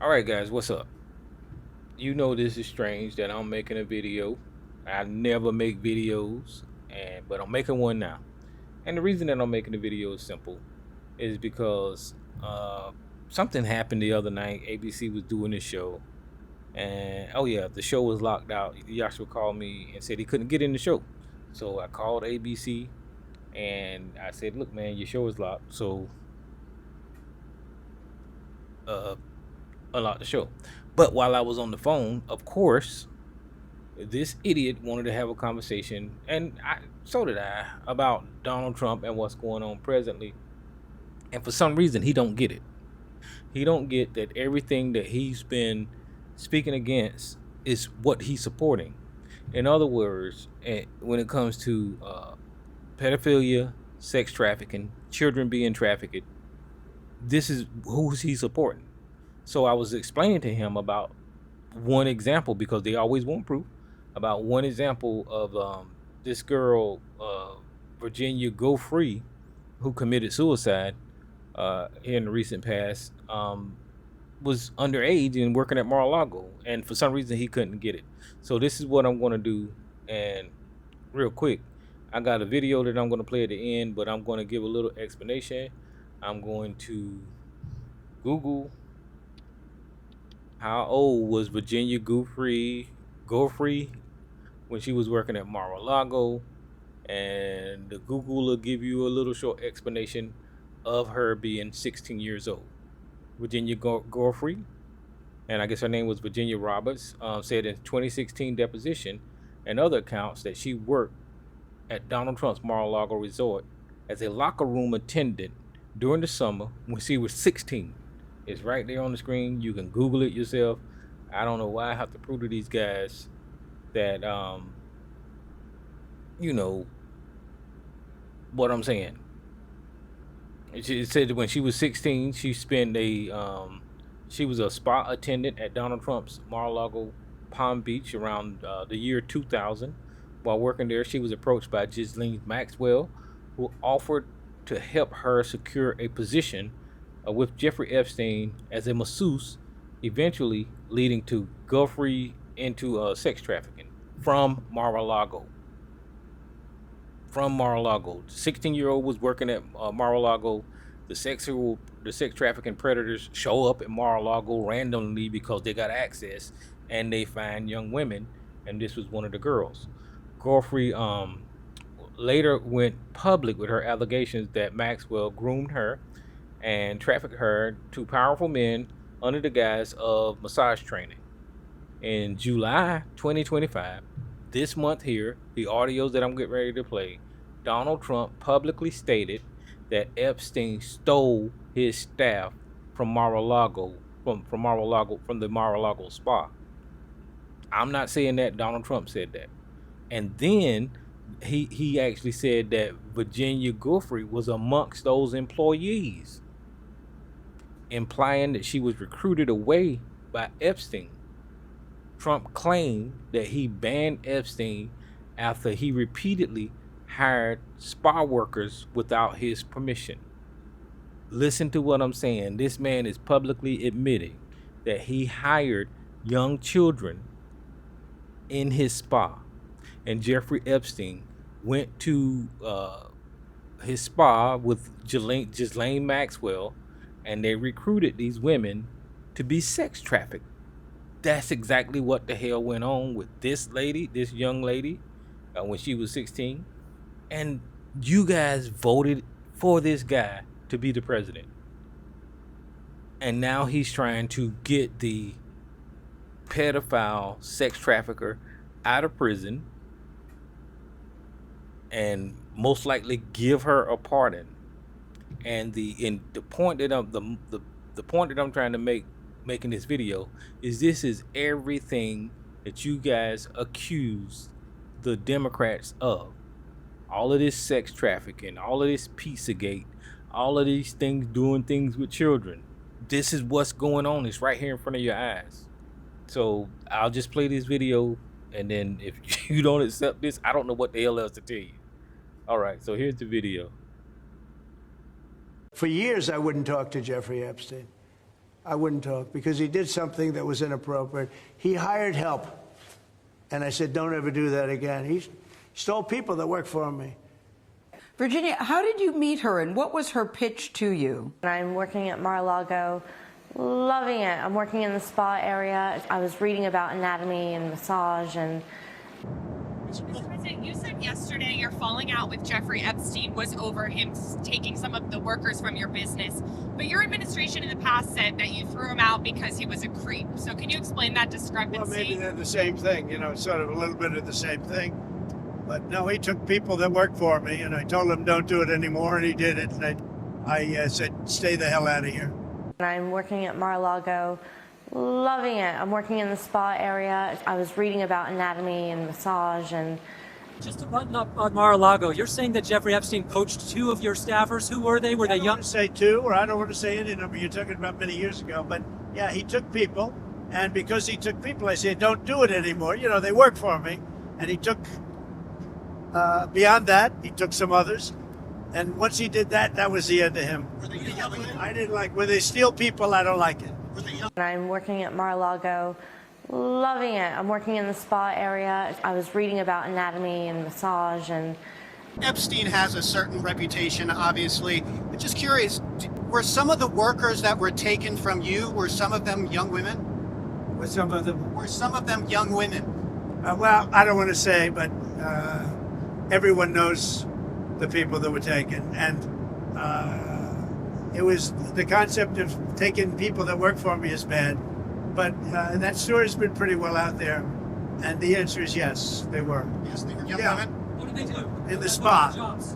All right, guys, what's up? You know this is strange that I'm making a video. I never make videos, but I'm making one now. And the reason that I'm making the video is simple, is because uh, something happened the other night. ABC was doing this show, and oh yeah, the show was locked out. Joshua called me and said he couldn't get in the show, so I called ABC and I said, "Look, man, your show is locked, so uh, unlock the show." But while I was on the phone, of course, this idiot wanted to have a conversation, and so did I, about Donald Trump and what's going on presently. And for some reason, he don't get it. He don't get that everything that he's been speaking against is what he's supporting. In other words, when it comes to pedophilia, sex trafficking, children being trafficked, this is who's he supporting. So I was explaining to him about one example, because they always want proof, about one example of this girl, Virginia Go Free, who committed suicide here in the recent past, was underage and working at Mar-a-Lago, and for some reason he couldn't get it. So this is what I'm going to do, and real quick, I got a video that I'm going to play at the end, but I'm going to give a little explanation. I'm going to Google how old was Virginia Go Free when she was working at Mar-a-Lago, and the Google will give you a little short explanation of her being 16 years old. Virginia Go-Free, and I guess her name was Virginia Roberts, said in 2016 deposition and other accounts that she worked at Donald Trump's Mar-a-Lago resort as a locker room attendant during the summer when she was 16. It's right there on the screen. You can Google it yourself. I don't know why I have to prove to these guys that you know what I'm saying. It said that when she was 16, she was a spa attendant at Donald Trump's Mar-a-Lago Palm Beach around the year 2000. While working there, she was approached by Ghislaine Maxwell, who offered to help her secure a position with Jeffrey Epstein as a masseuse, eventually leading to Guthrie into sex trafficking from Mar-a-Lago. From Mar-a-Lago, the 16-year-old was working at Mar-a-Lago. The sex trafficking predators show up at Mar-a-Lago randomly because they got access, and they find young women, and this was one of the girls. Guthrie later went public with her allegations that Maxwell groomed her and trafficked her to powerful men under the guise of massage training. In July 2025, this month here, the audios that I'm getting ready to play, Donald Trump publicly stated that Epstein stole his staff from Mar-a-Lago, from the Mar-a-Lago spa. I'm not saying that. Donald Trump said that. And then he actually said that Virginia Guthrie was amongst those employees, implying that she was recruited away by Epstein. Trump claimed that he banned Epstein after he repeatedly hired spa workers without his permission. Listen to what I'm saying. This man is publicly admitting that he hired young children in his spa, and Jeffrey Epstein went to his spa with Ghislaine Maxwell, and they recruited these women to be sex trafficked. That's exactly what the hell went on with this young lady, when she was 16. And you guys voted for this guy to be the president. And now he's trying to get the pedophile sex trafficker out of prison and most likely give her a pardon. And the point that I'm trying to make, making this video, is this is everything that you guys accuse the Democrats of. All of this sex trafficking, all of this Pizzagate, all of these things, doing things with children. This is what's going on. It's right here in front of your eyes. So I'll just play this video, and then if you don't accept this, I don't know what the hell else to tell you. All right, so here's the video. For years, I wouldn't talk to Jeffrey Epstein. I wouldn't talk because he did something that was inappropriate. He hired help. And I said, don't ever do that again. He stole people that work for me. Virginia, how did you meet her and what was her pitch to you? I'm working at Mar-a-Lago, loving it. I'm working in the spa area. I was reading about anatomy and massage and... Mr. President, you said yesterday your falling out with Jeffrey Epstein was over him taking some of the workers from your business. But your administration in the past said that you threw him out because he was a creep. So can you explain that discrepancy? Well, maybe they're the same thing, you know, sort of a little bit of the same thing. But no, he took people that worked for me, and I told him don't do it anymore, and he did it. And I said, stay the hell out of here. I'm working at Mar-a-Lago, loving it. I'm working in the spa area. I was reading about anatomy and massage and... Just to button up on Mar-a-Lago, you're saying that Jeffrey Epstein poached 2 of your staffers. Who were they? Were they young? I don't want to say 2, or I don't want to say any number. You're talking about many years ago. But yeah, he took people, and because he took people, I said, don't do it anymore. You know, they work for me. And he took, beyond that, he took some others. And once he did that, that was the end of him. I didn't like, when they steal people, I don't like it. I'm working at Mar-a-Lago, loving it. I'm working in the spa area. I was reading about anatomy and massage and... Epstein has a certain reputation, obviously. But just curious, were some of the workers that were taken from you, were some of them young women? With some of them. Were some of them young women? Well, I don't want to say, but everyone knows the people that were taken. And it was the concept of taking people that work for me is bad. But that story's been pretty well out there. And the answer is yes, they were. Yes, they were young Yeah. women? What did they do? In the spa.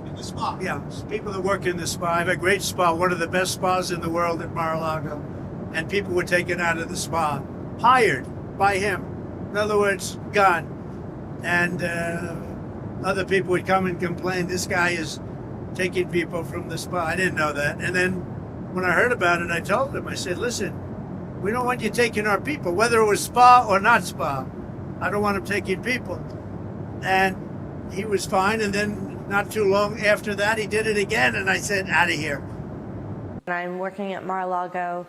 In the spa? Yeah, people that work in the spa. I have a great spa, one of the best spas in the world at Mar-a-Lago. And people were taken out of the spa, hired by him. In other words, gone. And other people would come and complain, this guy is taking people from the spa. I didn't know that. And then when I heard about it, I told him, I said, listen, we don't want you taking our people, whether it was spa or not spa. I don't want him taking people. And he was fine. And then not too long after that, he did it again. And I said, out of here. I'm working at Mar-a-Lago,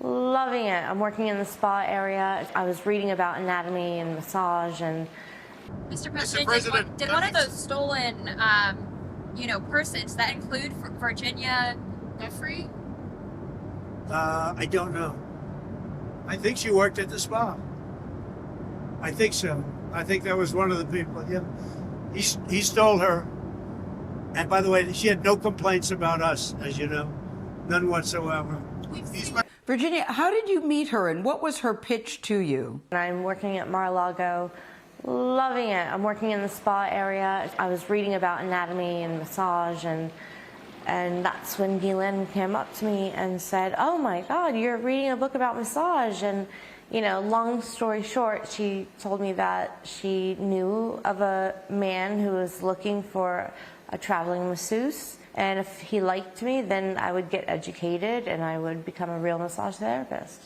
loving it. I'm working in the spa area. I was reading about anatomy and massage and... Mr. President, did one of those stolen, persons that include Virginia Jeffrey? I don't know. I think she worked at the spa. I think so. I think that was one of the people. Yeah, he stole her. And by the way, she had no complaints about us, as you know, none whatsoever. Virginia, how did you meet her and what was her pitch to you? I'm working at Mar-a-Lago, loving it. I'm working in the spa area. I was reading about anatomy and massage and that's when Ghislaine came up to me and said, oh my God, you're reading a book about massage. And, long story short, she told me that she knew of a man who was looking for a traveling masseuse. And if he liked me, then I would get educated and I would become a real massage therapist.